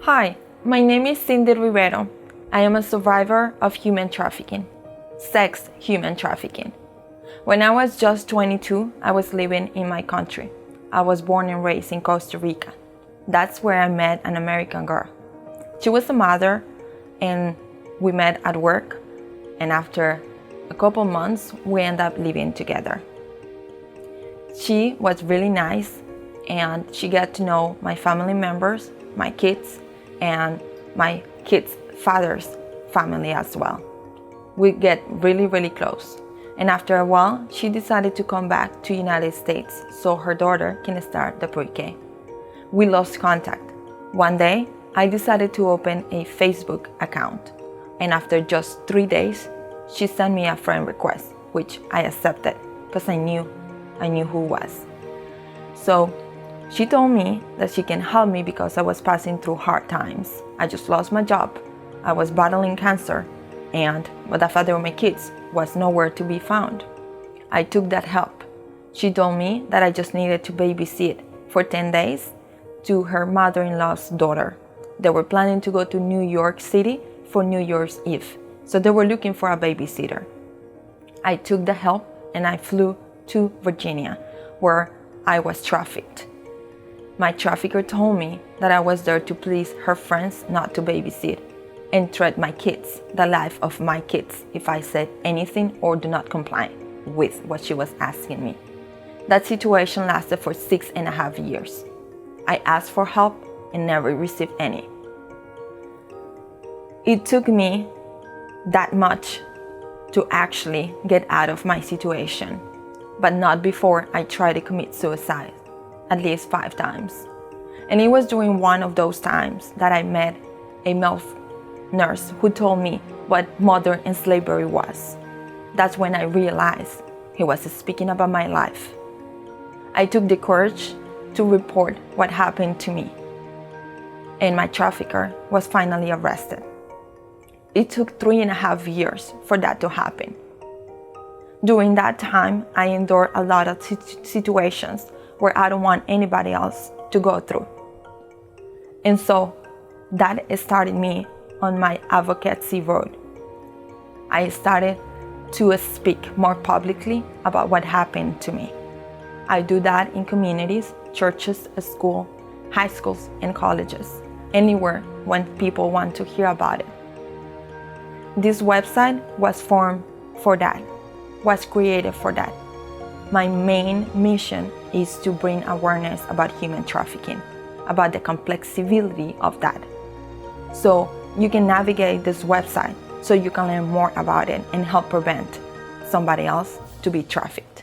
Hi, my name is Cindy Rivero. I am a survivor of human trafficking, sex human trafficking. When I was just 22, I was living in my country. I was born and raised in Costa Rica. That's where I met an American girl. She was a mother and we met at work, and after a couple months, we ended up living together. She was really nice and she got to know my family members, my kids, and my kids' father's family as well. We get really close. And after a while, she decided to come back to United States so her daughter can start the pre-K. We lost contact. One day, I decided to open a Facebook account. And after just 3 days, she sent me a friend request, which I accepted because I knew who was. So she told me that she can help me because I was passing through hard times. I just lost my job. I was battling cancer, and the father of my kids was nowhere to be found. I took that help. She told me that I just needed to babysit for 10 days to her mother-in-law's daughter. They were planning to go to New York City for New Year's Eve, so they were looking for a babysitter. I took the help and I flew to Virginia, where I was trafficked. My trafficker told me that I was there to please her friends not to babysit and threaten my kids, the life of my kids, if I said anything or do not comply with what she was asking me. That situation lasted for 6.5 years. I asked for help and never received any. It took me that much to actually get out of my situation, but not before I tried to commit suicide at least 5 times. And it was during one of those times that I met a male nurse who told me what modern slavery was. That's when I realized he was speaking about my life. I took the courage to report what happened to me, and my trafficker was finally arrested. It took 3.5 years for that to happen. During that time, I endured a lot of situations where I don't want anybody else to go through. And so that started me on my advocacy road. I started to speak more publicly about what happened to me. I do that in communities, churches, school, high schools, and colleges, anywhere when people want to hear about it. This website was formed for that, was created for that. My main mission is to bring awareness about human trafficking, about the complexity of that. So you can navigate this website so you can learn more about it and help prevent somebody else to be trafficked.